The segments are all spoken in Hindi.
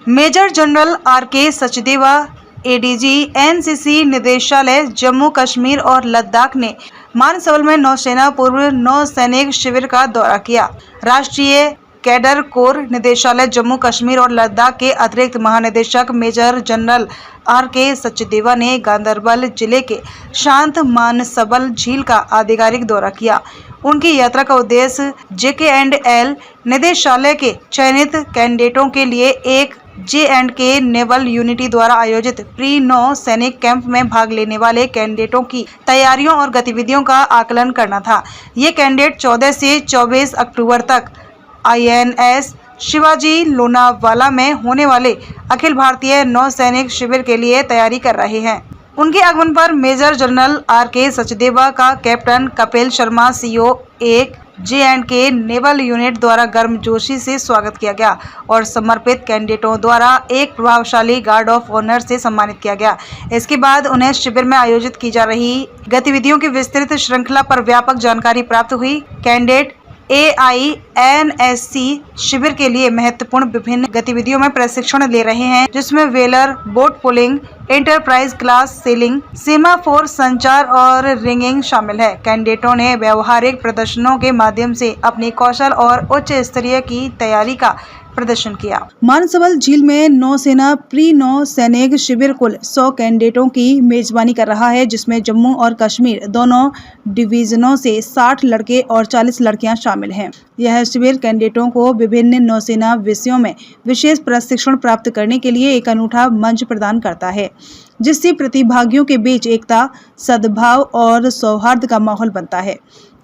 Major general R K. Sachdeva, ADG NCC निदेशालय जम्मू कश्मीर और लद्दाख ने मानसबल में नौसेना पूर्व नौसैनिक शिविर का दौरा किया। राष्ट्रीय कैडर कोर निदेशालय जम्मू कश्मीर और लद्दाख के अतिरिक्त महानिदेशक मेजर जनरल आर.के. सचदेवा ने गांदरबल जिले के शांत मानसबल झील का आधिकारिक दौरा किया। उनकी यात्रा का उद्देश्य JK&L निदेशालय के चयनित कैडेटों के लिए एक J&K नेवल यूनिटी द्वारा आयोजित प्री नौ सैनिक कैंप में भाग लेने वाले कैडेटों की तैयारियों और गतिविधियों का आकलन करना था। ये कैडेट 14 से 24 अक्टूबर तक INS शिवाजी लोनावाला में होने वाले अखिल भारतीय नौसैनिक शिविर के लिए तैयारी कर रहे हैं। उनके आगमन पर मेजर जनरल आर.के. सचदेवा का कैप्टन कपिल शर्मा CO एक J&K नेवल यूनिट द्वारा गर्मजोशी से स्वागत किया गया और समर्पित कैडेटों द्वारा एक प्रभावशाली गार्ड ऑफ ऑनर से सम्मानित किया गया। इसके बाद उन्हें शिविर में आयोजित की जा रही गतिविधियों की विस्तृत श्रृंखला पर व्यापक जानकारी प्राप्त हुई। कैडेट AINSC शिविर के लिए महत्वपूर्ण विभिन्न गतिविधियों में प्रशिक्षण ले रहे हैं, जिसमें whaler, boat pulling, enterprise class sailing, semaphore संचार और रिंगिंग शामिल है। कैडेटों ने व्यवहारिक प्रदर्शनों के माध्यम से अपनी कौशल और उच्च स्तरीय की तैयारी का प्रदर्शन किया। मानसबल झील में नौसेना प्री नौ सैनिक शिविर कुल 100 कैडेटों की मेजबानी कर रहा है, जिसमें जम्मू और कश्मीर दोनों डिवीजनों से 60 लड़के और 40 लड़कियां शामिल हैं। यह शिविर कैडेटों को विभिन्न नौसेना विषयों में विशेष प्रशिक्षण प्राप्त करने के लिए एक अनूठा मंच प्रदान करता है, जिससे प्रतिभागियों के बीच एकता, सद्भाव और सौहार्द का माहौल बनता है।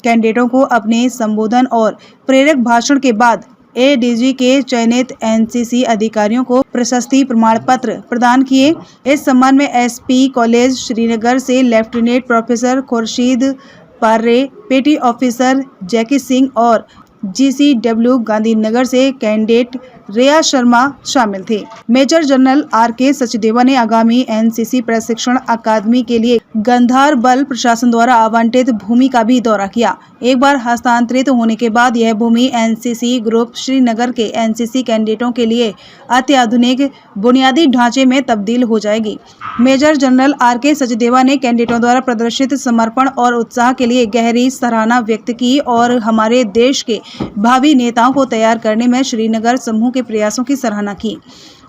कैडेटों को अपने संबोधन और प्रेरक भाषण के बाद ADG के चयनित NCC अधिकारियों को प्रशस्ति प्रमाण पत्र प्रदान किए। इस सम्मान में SP कॉलेज श्रीनगर से लेफ्टिनेंट प्रोफेसर खुर्शीद पार्रे, पेटी ऑफिसर जैकी सिंह और GCW गांधीनगर से कैडेट रेया शर्मा शामिल थे। Major general R K. सचदेवा ने आगामी NCC प्रशिक्षण अकादमी के लिए गांदरबल प्रशासन द्वारा आवंटित भूमि का भी दौरा किया। एक बार हस्तांतरित होने के बाद यह भूमि NCC ग्रुप श्रीनगर के NCC कैडेटों के लिए अत्याधुनिक बुनियादी ढांचे में तब्दील हो जाएगी। Major general R K. सचदेवा ने कैडेटों द्वारा प्रदर्शित समर्पण और उत्साह के लिए गहरी सराहना व्यक्त की और हमारे देश के भावी नेताओं को तैयार करने में श्रीनगर समूह के प्रयासों की सराहना की।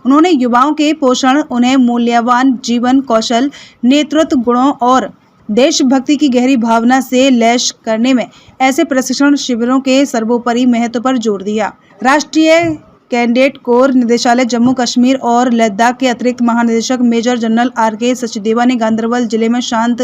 उन्होंने युवाओं के पोषण, उन्हें मूल्यवान जीवन कौशल, नेतृत्व गुणों और देशभक्ति की गहरी भावना से लैस करने में ऐसे प्रशिक्षण शिविरों के सर्वोपरि महत्व पर जोर दिया। राष्ट्रीय कैडेट कोर निदेशालय जम्मू कश्मीर और लद्दाख के अतिरिक्त महानिदेशक मेजर जनरल आर.के. सचदेवा ने गांदरबल जिले में शांत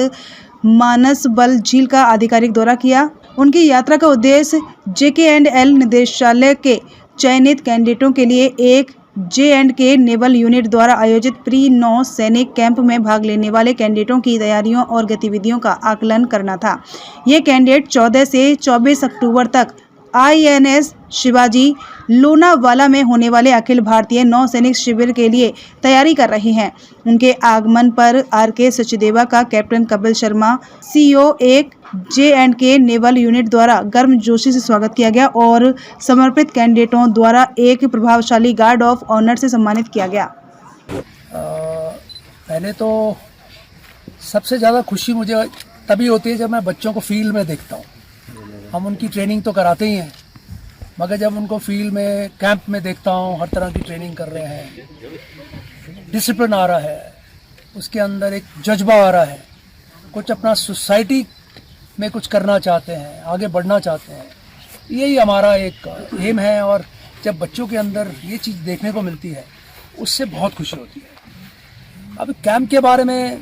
मानसबल झील का आधिकारिक दौरा किया। उनकी यात्रा का उद्देश्य JK&L निदेशालय के चयनित कैडेटों के लिए एक J&K नेवल यूनिट द्वारा आयोजित प्री नौ सैनिक कैंप में भाग लेने वाले कैडेटों की तैयारियों और गतिविधियों का आकलन करना था। ये कैडेट 14 से 24 अक्टूबर तक INS शिवाजी लोनावाला में होने वाले अखिल भारतीय नौसैनिक शिविर के लिए तैयारी कर रहे हैं। उनके आगमन पर आर.के. सचदेवा का कैप्टन कपिल शर्मा CO एक J&K नेवल यूनिट द्वारा गर्मजोशी से स्वागत किया गया और समर्पित कैडेटों द्वारा एक प्रभावशाली गार्ड ऑफ ऑनर से सम्मानित किया गया। पहले तो सबसे ज़्यादा खुशी मुझे तभी होती है जब मैं बच्चों को फील्ड में देखता हूँ। हम उनकी ट्रेनिंग तो कराते ही हैं, मगर जब उनको फील्ड में कैंप में देखता हूँ, हर तरह की ट्रेनिंग कर रहे हैं, डिसिप्लिन आ रहा है, उसके अंदर एक जज्बा आ रहा है, कुछ अपना सोसाइटी में कुछ करना चाहते हैं, आगे बढ़ना चाहते हैं, यही हमारा एक एम है। और जब बच्चों के अंदर ये चीज़ देखने को मिलती है, उससे बहुत खुशी होती है। अब कैंप के बारे में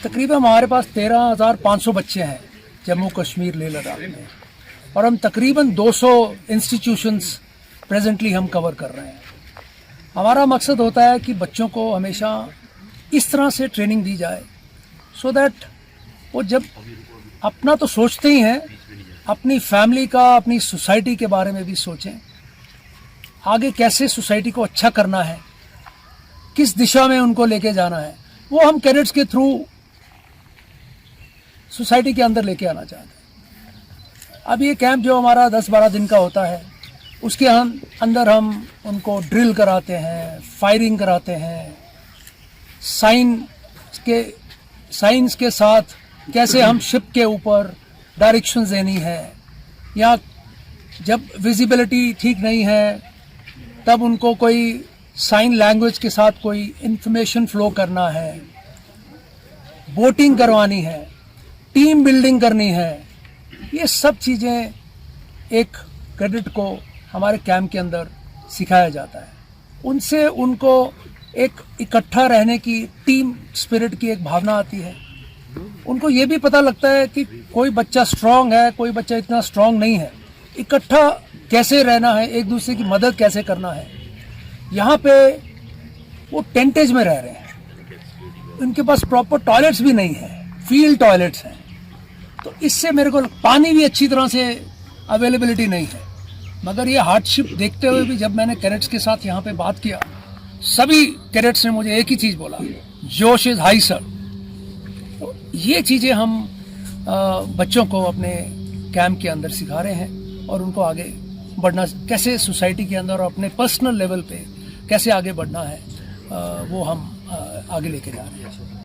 तकरीबन हमारे पास 13,500 बच्चे हैं जम्मू कश्मीर लेह लद्दाख में, और हम तकरीबन 200 इंस्टीट्यूशंस प्रेजेंटली हम कवर कर रहे हैं। हमारा मकसद होता है कि बच्चों को हमेशा इस तरह से ट्रेनिंग दी जाए सो दैट वो जब अपना तो सोचते ही हैं, अपनी फैमिली का, अपनी सोसाइटी के बारे में भी सोचें, आगे कैसे सोसाइटी को अच्छा करना है, किस दिशा में उनको लेके जाना है, वो हम कैडेट्स के थ्रू सोसाइटी के अंदर लेके आना चाहते हैं। अब ये कैंप जो हमारा 10-12 दिन का होता है, उसके अंदर हम उनको ड्रिल कराते हैं, फायरिंग कराते हैं, साइंस के साथ कैसे हम शिप के ऊपर डायरेक्शंस देनी है, या जब विजिबिलिटी ठीक नहीं है तब उनको कोई साइन लैंग्वेज के साथ कोई इंफॉर्मेशन फ्लो करना है, बोटिंग करवानी है, टीम बिल्डिंग करनी है। ये सब चीज़ें एक कैडेट को हमारे कैंप के अंदर सिखाया जाता है। उनसे उनको एक इकट्ठा रहने की, टीम स्पिरिट की एक भावना आती है। उनको ये भी पता लगता है कि कोई बच्चा स्ट्रांग है, कोई बच्चा इतना स्ट्रांग नहीं है, इकट्ठा कैसे रहना है, एक दूसरे की मदद कैसे करना है। यहाँ पे वो टेंटेज में रह रहे हैं, उनके पास प्रॉपर टॉयलेट्स भी नहीं है, फील्ड टॉयलेट्स हैं, तो इससे मेरे को पानी भी अच्छी तरह से अवेलेबिलिटी नहीं है। मगर ये हार्डशिप देखते हुए भी जब मैंने कैडेट्स के साथ यहाँ पे बात किया, सभी कैडेट्स ने मुझे एक ही चीज़ बोला, जोश इज़ हाई सर। तो ये चीज़ें हम बच्चों को अपने कैंप के अंदर सिखा रहे हैं, और उनको आगे बढ़ना कैसे सोसाइटी के अंदर और अपने पर्सनल लेवल पे कैसे आगे बढ़ना है, वो हम आगे लेके जा रहे हैं।